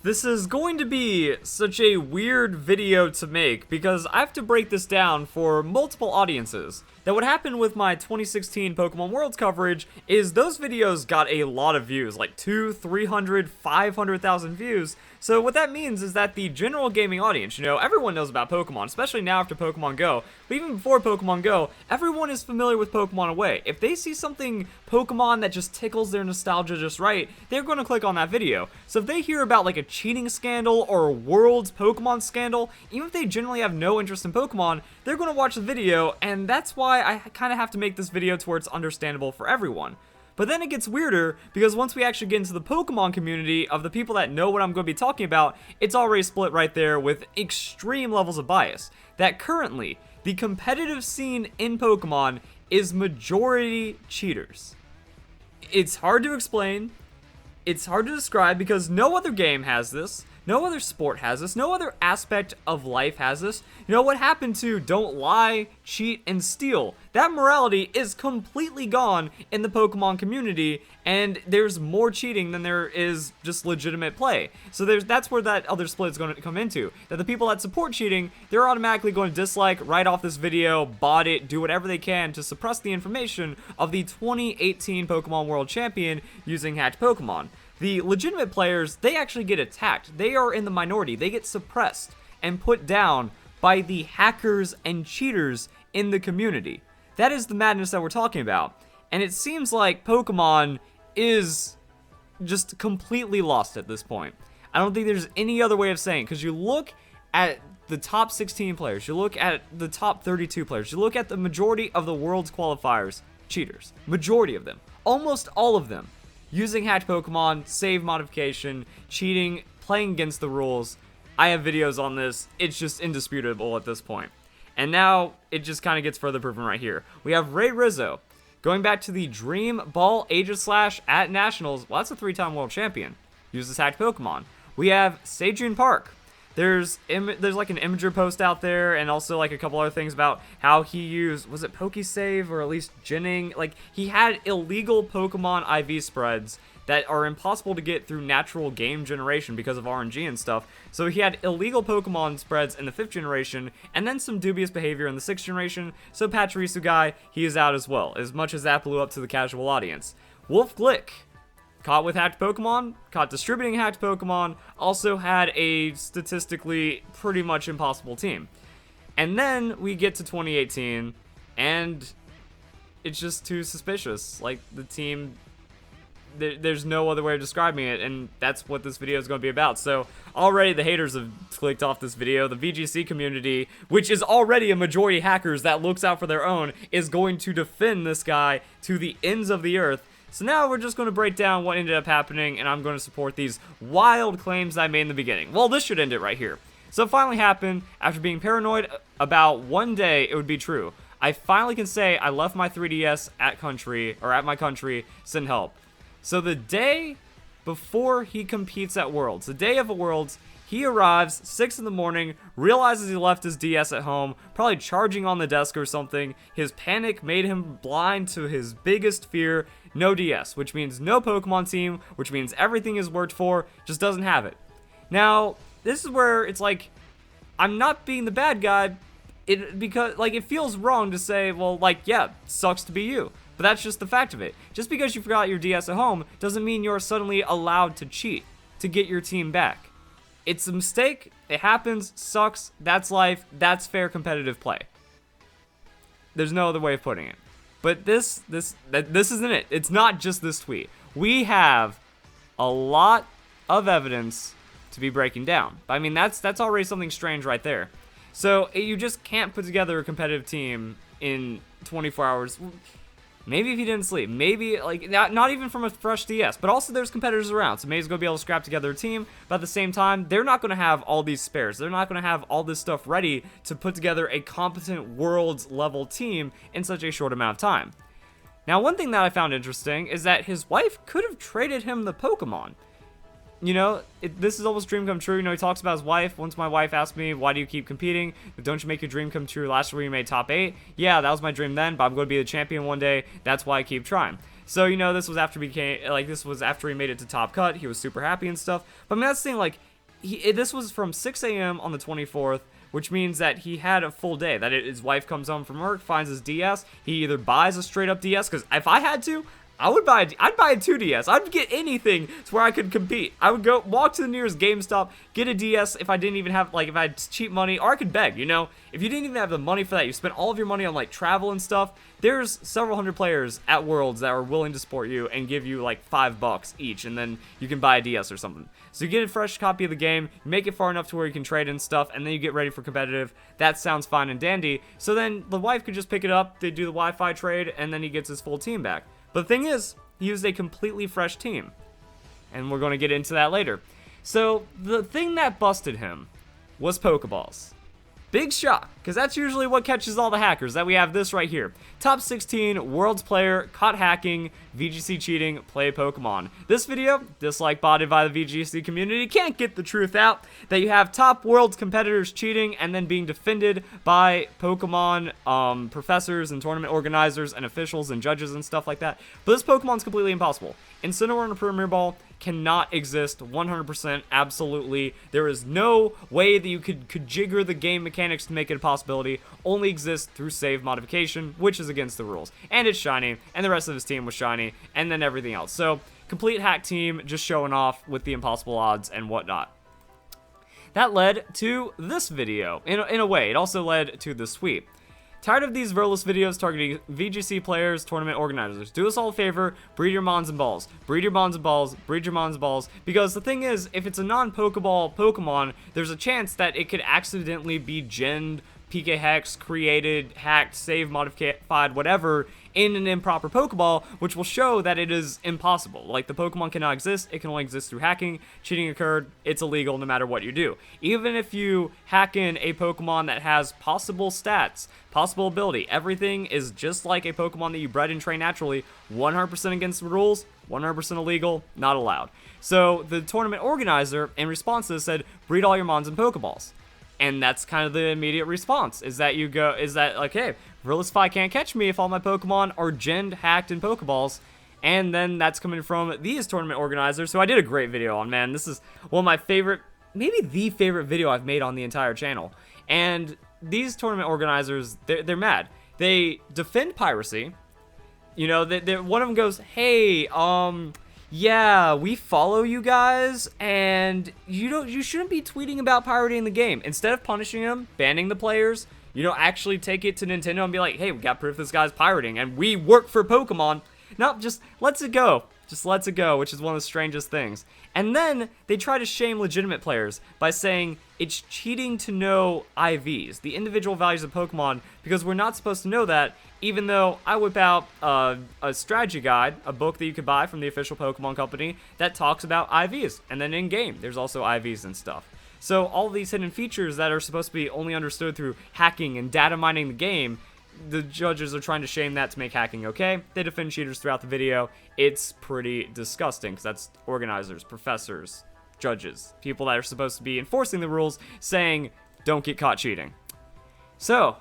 This is going to be such a weird video to make because I have to break this down for multiple audiences. Now what happened with my 2016 Pokemon Worlds coverage is those videos got a lot of views, like 200, 300, 500,000 views. So what that means is that the general gaming audience, everyone knows about Pokemon, especially now after Pokemon Go, but even before Pokemon Go, everyone is familiar with Pokemon Away. If they see something Pokemon that just tickles their nostalgia just right, they're going to click on that video. So if they hear about like a cheating scandal or a Worlds Pokemon scandal, even if they generally have no interest in Pokemon, they're going to watch the video, and that's why I kind of have to make this video to where it's understandable for everyone. But then it gets weirder, because once we actually get into the Pokemon community of the people that know what I'm going to be talking about, it's already split right there with extreme levels of bias. That currently, the competitive scene in Pokemon is majority cheaters. It's hard to explain, it's hard to describe, because no other game has this, no other sport has this, no other aspect of life has this. What happened to don't lie, cheat, and steal? That morality is completely gone in the Pokemon community, and there's more cheating than there is just legitimate play. So that's where that other split is going to come into. That the people that support cheating, they're automatically going to dislike, write off this video, bot it, do whatever they can to suppress the information of the 2018 Pokemon World Champion using hacked Pokemon. The legitimate players, they actually get attacked. They are in the minority. They get suppressed and put down by the hackers and cheaters in the community. That is the madness that we're talking about. And it seems like Pokemon is just completely lost at this point. I don't think there's any other way of saying it, because you look at the top 16 players, you look at the top 32 players, you look at the majority of the world's qualifiers, cheaters. Majority of them. Almost all of them. Using hacked Pokemon, save modification, cheating, playing against the rules. I have videos on this. It's just indisputable at this point. And now, it just kind of gets further proven right here. We have Ray Rizzo, going back to the Dream Ball Aegis at Nationals. Well, that's a 3-time world champion. Uses hacked Pokemon. We have Sajun Park. There's like an Imager post out there, and also like a couple other things about how he used, was it Pokesave or at least Ginning? Like, he had illegal Pokemon IV spreads that are impossible to get through natural game generation because of RNG and stuff. So he had illegal Pokemon spreads in the 5th generation, and then some dubious behavior in the 6th generation. So Pachirisu guy, he is out as well, as much as that blew up to the casual audience. Wolf Glick, caught with hacked Pokemon, caught distributing hacked Pokemon, also had a statistically pretty much impossible team. And then we get to 2018, and it's just too suspicious. Like, the team, there's no other way of describing it, and that's what this video is going to be about. So already the haters have clicked off this video. The VGC community, which is already a majority hackers that looks out for their own, is going to defend this guy to the ends of the earth. So now we're just going to break down what ended up happening, and I'm going to support these wild claims I made in the beginning. Well, this should end it right here. So it finally happened. After being paranoid about one day it would be true, I finally can say I left my 3DS at my country, send help. So the day before he competes at Worlds, the day of a Worlds, he arrives 6 in the morning, realizes he left his DS at home, probably charging on the desk or something. His panic made him blind to his biggest fear, no DS, which means no Pokemon team, which means everything is worked for, just doesn't have it. Now, this is where it's like, I'm not being the bad guy, because it feels wrong to say, well, yeah, sucks to be you. But that's just the fact of it. Just because you forgot your DS at home doesn't mean you're suddenly allowed to cheat to get your team back. It's a mistake, it happens, sucks, that's life, that's fair competitive play. There's no other way of putting it. But this isn't it. It's not just this tweet. We have a lot of evidence to be breaking down. I mean, that's already something strange right there. So you just can't put together a competitive team in 24 hours. Maybe if he didn't sleep. Maybe, not even from a fresh DS. But also there's competitors around. So maybe he's going to be able to scrap together a team. But at the same time, they're not going to have all these spares. They're not going to have all this stuff ready to put together a competent Worlds level team in such a short amount of time. Now, one thing that I found interesting is that his wife could have traded him the Pokemon. This is almost dream come true. He talks about his wife. Once my wife asked me, why do you keep competing? Don't you make your dream come true? Last year we made top 8. Yeah, that was my dream then, but I'm going to be the champion one day. That's why I keep trying. So, this was after he made it to top cut. He was super happy and stuff. But I mean, that's the thing, this was from 6 a.m. on the 24th, which means that he had a full day. That his wife comes home from work, finds his DS. He either buys a straight up DS, because if I had to, I'd buy a 2DS. I'd get anything to where I could compete. I would go walk to the nearest GameStop, get a DS if I didn't even have, like, if I had cheap money, or I could beg, you know? If you didn't even have the money for that, you spent all of your money on, like, travel and stuff, there's several hundred players at Worlds that are willing to support you and give you, like, $5 each, and then you can buy a DS or something. So you get a fresh copy of the game, you make it far enough to where you can trade and stuff, and then you get ready for competitive. That sounds fine and dandy. So then the wife could just pick it up, they do the Wi-Fi trade, and then he gets his full team back. But the thing is, he used a completely fresh team. And we're going to get into that later. So, the thing that busted him was Pokeballs. Big shock, because that's usually what catches all the hackers, that we have this right here. Top 16, Worlds player, caught hacking, VGC cheating, play Pokemon. This video, dislike botted by the VGC community, can't get the truth out that you have top Worlds competitors cheating and then being defended by Pokemon professors and tournament organizers and officials and judges and stuff like that. But this Pokemon's completely impossible. Incineroar and a Premier Ball cannot exist 100%, absolutely. There is no way that you could jigger the game mechanics to make it a possibility. Only exists through save modification, which is against the rules. And it's shiny, and the rest of his team was shiny, and then everything else. So, complete hack team just showing off with the impossible odds and whatnot. That led to this video, in a way. It also led to the sweep. Tired of these Verlis videos targeting VGC players, tournament organizers? Do us all a favor, breed your Mons and Balls. Breed your Mons and Balls, breed your Mons and Balls, because the thing is, if it's a non-Pokeball Pokemon, there's a chance that it could accidentally be genned, PK Hex, created, hacked, saved, modified, whatever, in an improper Pokeball, which will show that it is impossible. Like, the Pokemon cannot exist, it can only exist through hacking, cheating occurred, it's illegal no matter what you do. Even if you hack in a Pokemon that has possible stats, possible ability, everything is just like a Pokemon that you bred and train naturally, 100% against the rules, 100% illegal, not allowed. So, the tournament organizer, in response to this, said, breed all your Mons and Pokeballs. And that's kind of the immediate response, is that like, hey, Verlisify can't catch me if all my Pokemon are genned, hacked, and Pokeballs. And then that's coming from these tournament organizers, who I did a great video on, man. This is one of my favorite, maybe the favorite video I've made on the entire channel. And these tournament organizers, they're mad. They defend piracy. You know, one of them goes, hey, yeah, we follow you guys, and you shouldn't be tweeting about pirating the game. Instead of punishing them, banning the players, actually take it to Nintendo and be like, hey, we got proof this guy's pirating, and we work for Pokemon. No, just lets it go. Just lets it go, which is one of the strangest things. And then they try to shame legitimate players by saying it's cheating to know IVs, the individual values of Pokemon, because we're not supposed to know that, even though I whip out a strategy guide, a book that you could buy from the official Pokemon company that talks about IVs. And then in-game, there's also IVs and stuff. So all these hidden features that are supposed to be only understood through hacking and data mining the game, the judges are trying to shame that to make hacking okay. They defend cheaters throughout the video. It's pretty disgusting, because that's organizers, professors, judges, people that are supposed to be enforcing the rules, saying, don't get caught cheating. So,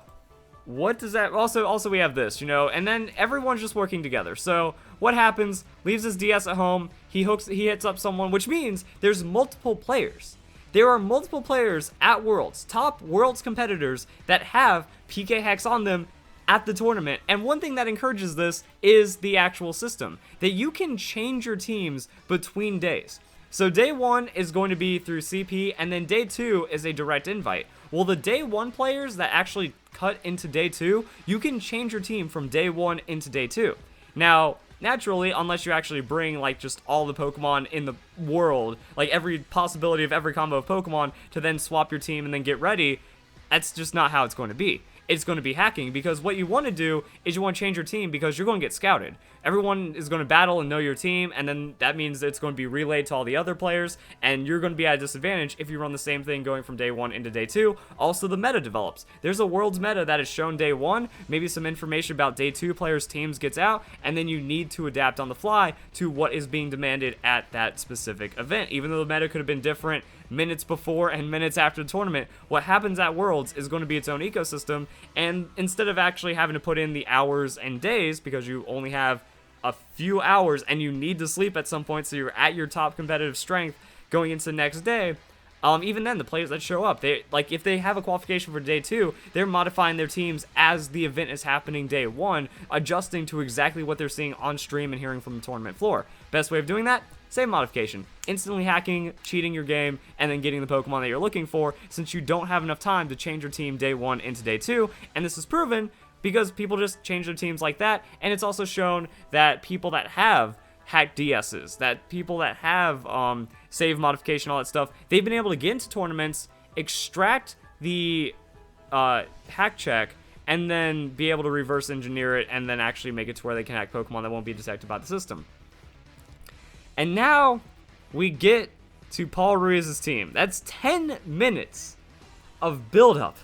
what does that... Also we have this, and then everyone's just working together. So, what happens? Leaves his DS at home, he hits up someone, which means there's multiple players. There are multiple players at Worlds, top Worlds competitors, that have PK hacks on them at the tournament. And one thing that encourages this is the actual system, that you can change your teams between days. So day 1 is going to be through CP, and then day 2 is a direct invite. Well, the day 1 players that actually cut into day 2, you can change your team from day 1 into day 2. Now, naturally, unless you actually bring, like, just all the Pokemon in the world, like every possibility of every combo of Pokemon, to then swap your team and then get ready, that's just not how it's going to be. It's going to be hacking, because what you want to do is you want to change your team, because you're going to get scouted. Everyone is going to battle and know your team, and then that means it's going to be relayed to all the other players, and you're going to be at a disadvantage if you run the same thing going from day 1 into day 2. Also, the meta develops. There's a World's meta that is shown day 1, maybe some information about day 2 players' teams gets out, and then you need to adapt on the fly to what is being demanded at that specific event. Even though the meta could have been different minutes before and minutes after the tournament, what happens at Worlds is going to be its own ecosystem, and instead of actually having to put in the hours and days, because you only have a few hours and you need to sleep at some point so you're at your top competitive strength going into the next day, Even then, the players that show up, if they have a qualification for day 2, they're modifying their teams as the event is happening day 1, adjusting to exactly what they're seeing on stream and hearing from the tournament floor. Best way of doing that? Same modification. Instantly hacking, cheating your game, and then getting the Pokemon that you're looking for, since you don't have enough time to change your team day 1 into day 2, and this is proven because people just change their teams like that, and it's also shown that people that have hacked DSs, that people that have save modification, all that stuff, they've been able to get into tournaments, extract the hack check, and then be able to reverse engineer it, and then actually make it to where they can hack Pokemon that won't be detected by the system. And now we get to Paul Ruiz's team. That's 10 minutes of build-up.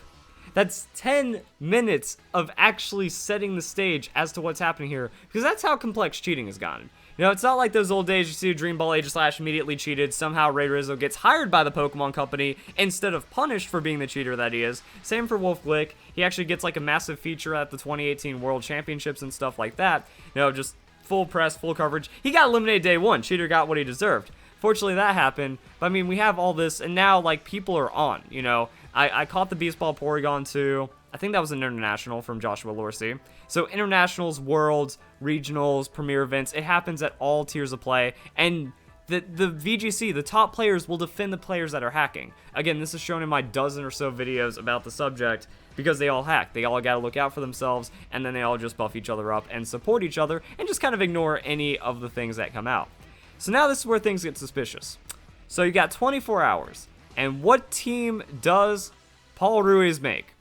That's 10 minutes of actually setting the stage as to what's happening here, because that's how complex cheating has gotten. You know, it's not like those old days you see Dream Ball Aegislash immediately cheated, somehow Ray Rizzo gets hired by the Pokemon Company instead of punished for being the cheater that he is. Same for Wolf Glick. He actually gets like a massive feature at the 2018 World Championships and stuff like that. You know, just full press, full coverage. He got eliminated day 1. Cheater got what he deserved. Fortunately, that happened. But I mean, we have all this, and now like people are on. You know, I caught the Beast Ball Porygon too. I think that was an international from Joshua Lorsey. So internationals, worlds, regionals, premier events, it happens at all tiers of play. And the VGC, the top players, will defend the players that are hacking. Again, this is shown in my dozen or so videos about the subject because they all hack. They all got to look out for themselves, and then they all just buff each other up and support each other and just kind of ignore any of the things that come out. So now this is where things get suspicious. So you got 24 hours. And what team does Paul Ruiz make?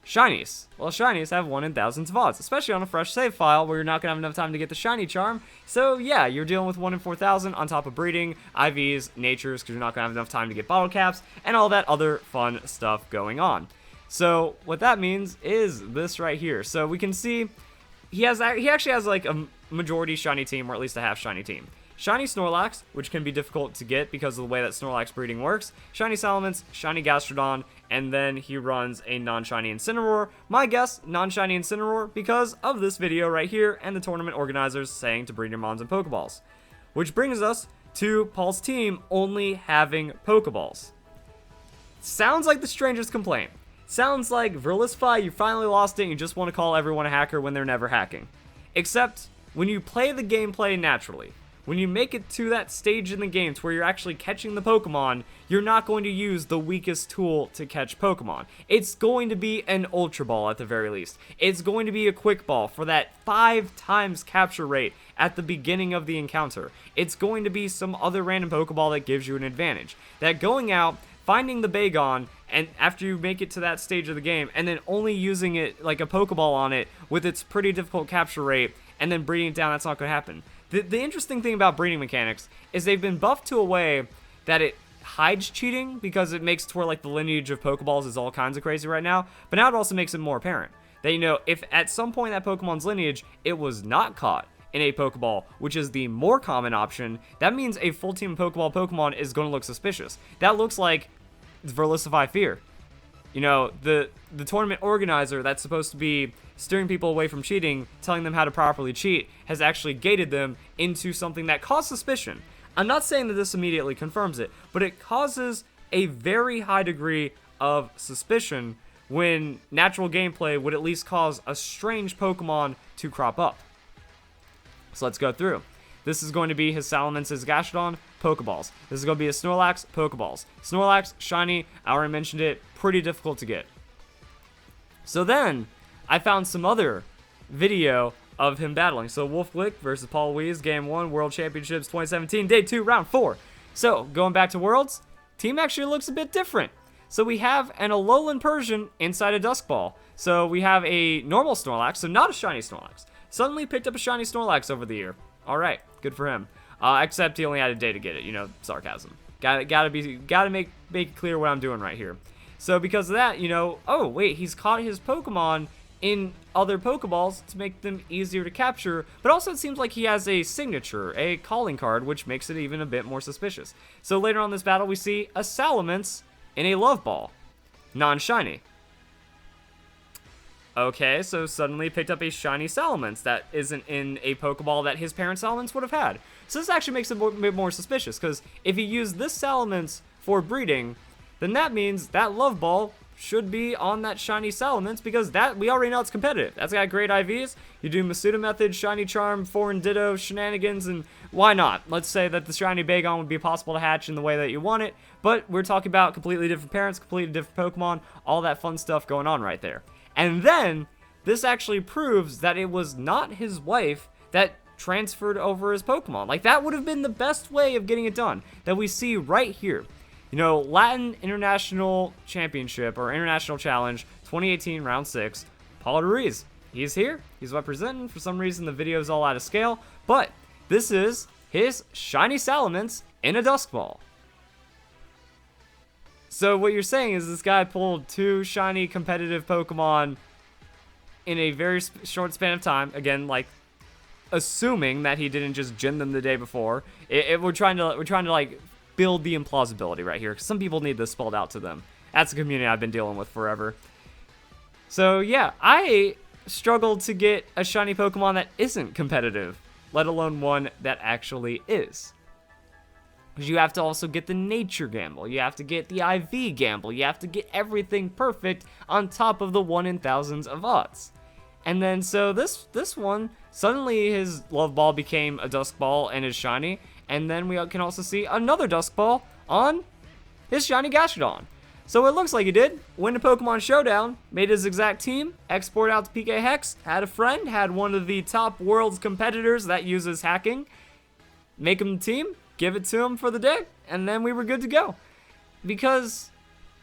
Shinies. Well, shinies have 1 in thousands of odds, especially on a fresh save file where you're not going to have enough time to get the shiny charm. So yeah, you're dealing with 1 in 4,000 on top of breeding, IVs, natures, because you're not going to have enough time to get bottle caps, and all that other fun stuff going on. So what that means is this right here. So we can see he actually has like a majority shiny team, or at least a half shiny team. Shiny Snorlax, which can be difficult to get because of the way that Snorlax breeding works. Shiny Salamence, Shiny Gastrodon, and then he runs a non-shiny Incineroar. My guess, non-shiny Incineroar because of this video right here and the tournament organizers saying to breed your Mons and Pokeballs. Which brings us to Paul's team only having Pokeballs. Sounds like the strangest complaint. Sounds like Verlisify, you finally lost it and you just want to call everyone a hacker when they're never hacking. Except when you play the gameplay naturally. When you make it to that stage in the game to where you're actually catching the Pokemon, you're not going to use the weakest tool to catch Pokemon. It's going to be an Ultra Ball at the very least. It's going to be a Quick Ball for that 5 times capture rate at the beginning of the encounter. It's going to be some other random Pokeball that gives you an advantage. That going out, finding the Bagon, and after you make it to that stage of the game, and then only using it like a Pokeball on it with its pretty difficult capture rate, and then breeding it down, that's not going to happen. The interesting thing about breeding mechanics is they've been buffed to a way that it hides cheating because it makes it to where like the lineage of Pokeballs is all kinds of crazy right now, but now it also makes it more apparent that, you know, if at some point in that Pokemon's lineage it was not caught in a Pokeball, which is the more common option, that means a full team Pokeball Pokemon is going to look suspicious. That looks like Verlisify Fear. You know, the tournament organizer that's supposed to be steering people away from cheating, telling them how to properly cheat, has actually gated them into something that caused suspicion. I'm not saying that this immediately confirms it, but it causes a very high degree of suspicion when natural gameplay would at least cause a strange Pokemon to crop up. So let's go through. This is going to be his Salamence, his Gastrodon, Pokeballs. This is going to be his Snorlax, Pokeballs. Snorlax, shiny, I already mentioned it, pretty difficult to get. So then, I found some other video of him battling. So Wolf Glick versus Paul Ruiz, Game 1, World Championships 2017, Day 2, Round 4. So, going back to Worlds, team actually looks a bit different. So we have an Alolan Persian inside a Dusk Ball. So we have a normal Snorlax, so not a shiny Snorlax. Suddenly picked up a shiny Snorlax over the year. Alright, good for him. Except he only had a day to get it, you know, sarcasm. Gotta make it clear what I'm doing right here. So because of that, you know, oh wait, he's caught his Pokemon in other Pokeballs to make them easier to capture, but also it seems like he has a signature, a calling card, which makes it even a bit more suspicious. So later on in this battle, we see a Salamence in a Love Ball, non-shiny. Okay, so suddenly picked up a shiny Salamence that isn't in a Pokeball that his parent Salamence would have had. So this actually makes it a bit more suspicious, because if he used this Salamence for breeding, then that means that love ball should be on that shiny Salamence, because that, we already know it's competitive. That's got great IVs. You do Masuda method, shiny charm, foreign ditto, shenanigans, and why not? Let's say that the shiny Bagon would be possible to hatch in the way that you want it, but we're talking about completely different parents, completely different Pokemon, all that fun stuff going on right there. And then this actually proves that it was not his wife that transferred over his Pokemon. Like, that would have been the best way of getting it done, that we see right here. You know, Latin International Championship, or International Challenge, 2018, Round 6, Paul Ruiz. He's here. He's representing. For some reason, the video is all out of scale, but this is his shiny Salamence in a Dusk Ball. So what you're saying is this guy pulled 2 shiny competitive Pokemon in a very short span of time. Again, like, assuming that he didn't just gym them the day before. We're trying to like build the implausibility right here, because some people need this spelled out to them. That's a community I've been dealing with forever. So yeah, I struggled to get a shiny Pokemon that isn't competitive, let alone one that actually is. Because you have to also get the nature gamble, you have to get the IV gamble, you have to get everything perfect on top of the 1 in thousands of odds. And then so this one, suddenly his love ball became a Dusk Ball and his shiny. And then we can also see another Dusk Ball on his shiny Gastrodon. So it looks like he did win a Pokemon Showdown, made his exact team, export out to PK Hex, had a friend, had one of the top world's competitors that uses hacking, make him a team, give it to him for the day, and then we were good to go. Because,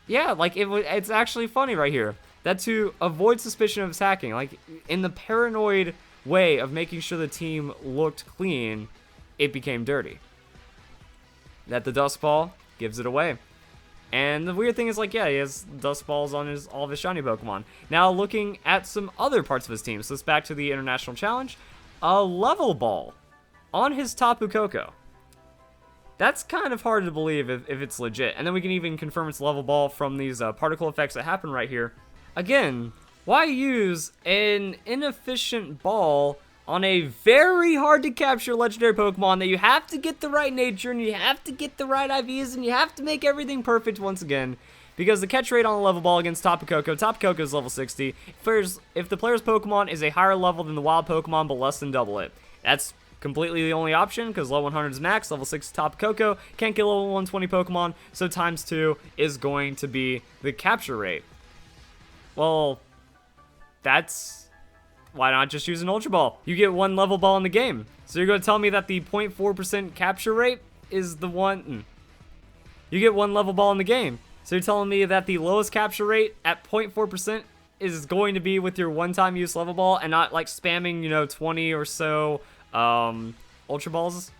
yeah, like it's actually funny right here that to avoid suspicion of his hacking, like in the paranoid way of making sure the team looked clean, it became dirty. That the Dusk Ball gives it away. And the weird thing is, like, yeah, he has Dusk Balls on all of his shiny Pokemon. Now, looking at some other parts of his team, so it's back to the International Challenge, a Level Ball on his Tapu Koko. That's kind of hard to believe if it's legit. And then we can even confirm it's Level Ball from these particle effects that happen right here. Again, why use an inefficient ball on a very hard to capture legendary Pokemon that you have to get the right nature and you have to get the right IVs and you have to make everything perfect once again? Because the catch rate on a level ball against Tapu Koko is level 60. If the player's Pokemon is a higher level than the wild Pokemon but less than double it. That's completely the only option, because level 100 is max, level 60 Tapu Koko, can't get level 120 Pokemon, so times 2 is going to be the capture rate. Well, that's... why not just use an Ultra Ball? You get 1 level ball in the game. So you're going to tell me that the 0.4% capture rate is the one... You get 1 level ball in the game. So you're telling me that the lowest capture rate at 0.4% is going to be with your one-time use level ball and not like spamming, you know, 20 or so Ultra Balls?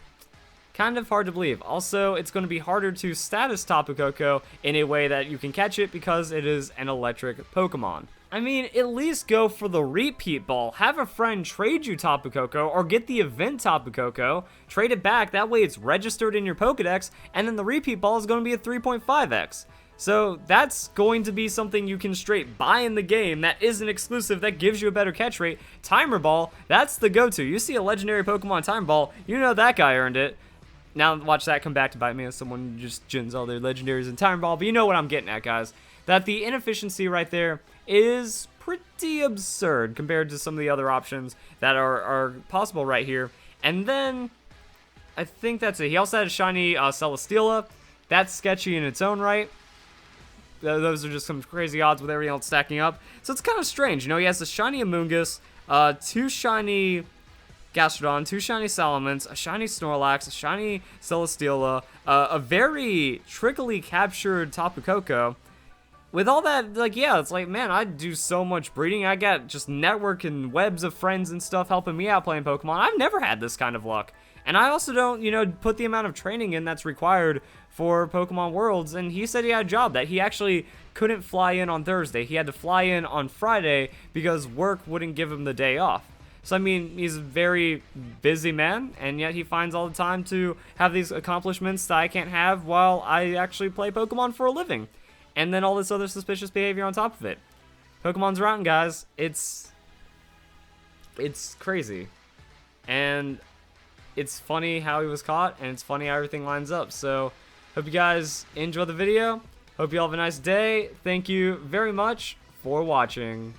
Kind of hard to believe. Also, it's going to be harder to status Tapu Koko in a way that you can catch it because it is an electric Pokemon. I mean, at least go for the repeat ball. Have a friend trade you Tapu Koko, or get the event Tapu Koko, trade it back, that way it's registered in your Pokedex, and then the repeat ball is going to be a 3.5x. So that's going to be something you can straight buy in the game that isn't exclusive, that gives you a better catch rate. Timer Ball, that's the go-to. You see a legendary Pokemon Timer Ball, you know that guy earned it. Now watch that come back to bite me as someone just gins all their legendaries in Timer Ball, but you know what I'm getting at, guys. That the inefficiency right there is pretty absurd compared to some of the other options that are possible right here. And then, I think that's it. He also had a shiny Celesteela. That's sketchy in its own right. Those are just some crazy odds with everything else stacking up. So it's kind of strange. You know, he has a shiny Amoonguss, 2 shiny Gastrodon, 2 shiny Salamence, a shiny Snorlax, a shiny Celesteela, a very trickily captured Tapu Koko. With all that, like, yeah, it's like, man, I do so much breeding. I got just network and webs of friends and stuff helping me out playing Pokemon. I've never had this kind of luck. And I also don't, you know, put the amount of training in that's required for Pokemon Worlds. And he said he had a job that he actually couldn't fly in on Thursday. He had to fly in on Friday because work wouldn't give him the day off. So, I mean, he's a very busy man, and yet he finds all the time to have these accomplishments that I can't have while I actually play Pokemon for a living. And then all this other suspicious behavior on top of it. Pokemon's rotten, guys. It's crazy. And it's funny how he was caught, and it's funny how everything lines up. So, hope you guys enjoy the video. Hope you all have a nice day. Thank you very much for watching.